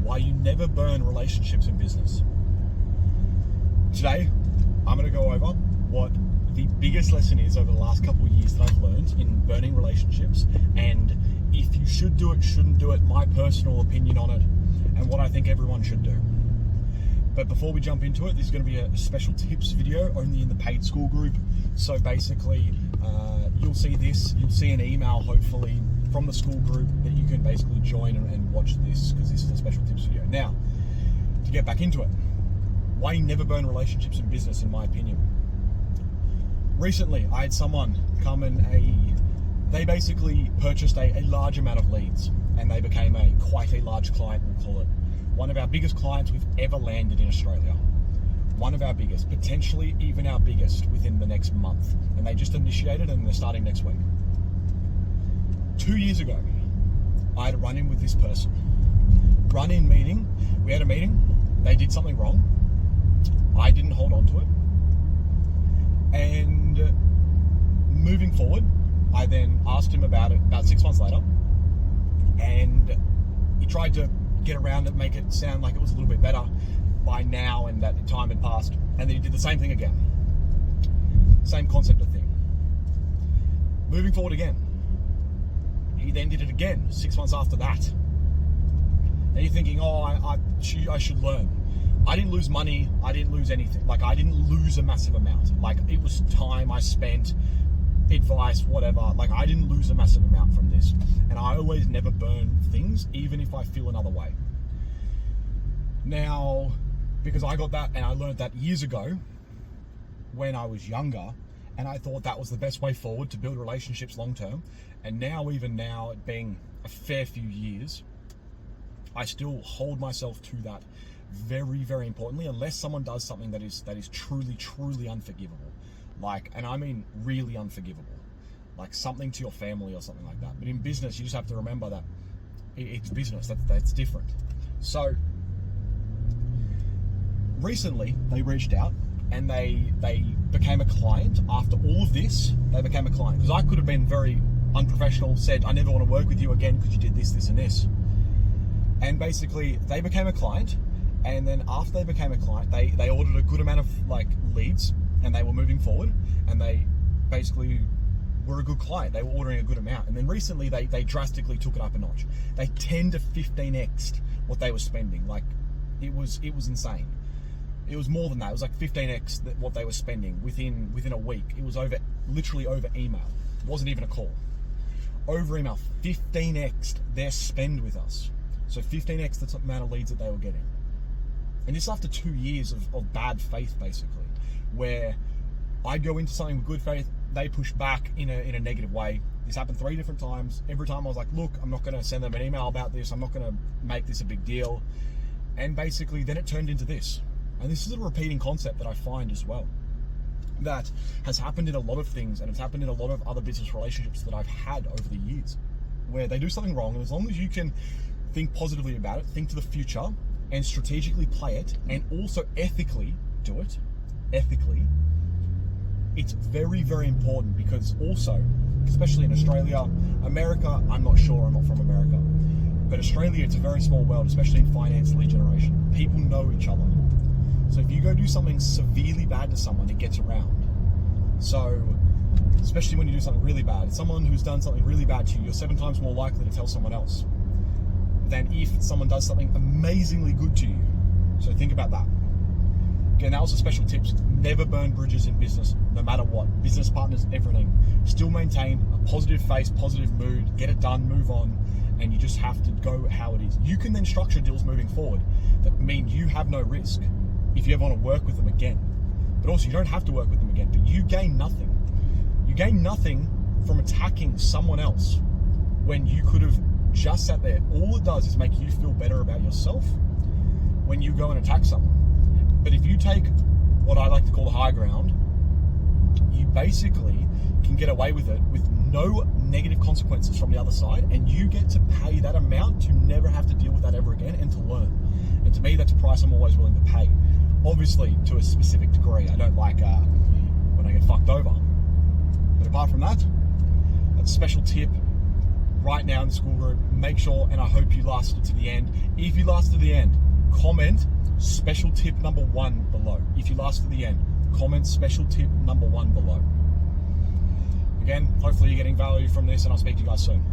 why you never burn relationships in business. Today, I'm going to go over what the biggest lesson is over the last couple of years that I've learned in burning relationships, and if you should do it, shouldn't do it, my personal opinion on it, and what I think everyone should do. But before we jump into it, this is going to be a special tips video only in the paid Skool group. So basically, you'll see an email hopefully from the Skool group that you can basically join and watch this, because this is a special tips video. Now, to get back into it, why you never burn relationships in business, in my opinion. Recently, I had someone come and they basically purchased a large amount of leads, and they became quite a large client, we'll call it. One of our biggest clients we've ever landed in Australia. One of our biggest, potentially even our biggest within the next month. And they just initiated and they're starting next week. 2 years ago, I had a run-in with this person. Run-in meeting, we had a meeting, they did something wrong. I didn't hold on to it. And moving forward, I then asked him about it about 6 months later. And he tried to get around it, make it sound like it was a little bit better by now and that time had passed. And then he did the same thing again. Same concept of thing. Moving forward again. He then did it again 6 months after that. And you're thinking, oh, I should learn. I didn't lose money. I didn't lose anything. Like, I didn't lose a massive amount. Like, it was time I spent, advice, whatever. Like, I didn't lose a massive amount from this. And I always never burn things, even if I feel another way. Now, because I got that and I learned that years ago when I was younger, and I thought that was the best way forward to build relationships long term. And now, even now, it being a fair few years, I still hold myself to that very, very importantly, unless someone does something that is truly, truly unforgivable. Like, and I mean really unforgivable. Like something to your family or something like that. But in business, you just have to remember that it's business. That's different. So recently, they reached out and they became a client. After all of this, they became a client. Because I could have been very unprofessional, said, I never want to work with you again because you did this, this, and this. And basically, they became a client. And then after they became a client, they ordered a good amount of leads, and they were moving forward, and they basically were a good client. They were ordering a good amount. And then recently they drastically took it up a notch. They 10 to 15x'd what they were spending. Like, it was insane. It was more than that. It was like 15x what they were spending within a week. It was literally over email. It wasn't even a call. Over email, 15x'd their spend with us. So 15x the amount of leads that they were getting. And this after 2 years of bad faith, basically, where I go into something with good faith, they push back in a negative way. This happened 3 different times. Every time I was like, look, I'm not going to send them an email about this. I'm not going to make this a big deal. And basically, then it turned into this. And this is a repeating concept that I find as well. That has happened in a lot of things, and it's happened in a lot of other business relationships that I've had over the years, where they do something wrong, and as long as you can think positively about it, think to the future, and strategically play it, and also ethically do it, it's very, very important. Because also, especially in Australia, America, I'm not sure, I'm not from America, but Australia, it's a very small world, especially in finance, lead generation. People know each other. So if you go do something severely bad to someone, it gets around. So, especially when you do something really bad, someone who's done something really bad to you, you're 7 times more likely to tell someone else than if someone does something amazingly good to you. So think about that. Again, that was a special tips. Never burn bridges in business, no matter what. Business partners, everything. Still maintain a positive face, positive mood, get it done, move on, and you just have to go how it is. You can then structure deals moving forward that mean you have no risk if you ever want to work with them again. But also, you don't have to work with them again, but you gain nothing. You gain nothing from attacking someone else when you could have just sat there. All it does is make you feel better about yourself when you go and attack someone. But if you take what I like to call the high ground, you basically can get away with it with no negative consequences from the other side, and you get to pay that amount to never have to deal with that ever again and to learn. And to me, that's a price I'm always willing to pay. Obviously, to a specific degree. I don't like when I get fucked over. But apart from that, that's a special tip. right now in the Skool group. Make sure, and I hope you lasted to the end. If you lasted to the end, comment special tip number 1 below. If you lasted to the end, comment special tip number 1 below. Again, hopefully you're getting value from this, and I'll speak to you guys soon.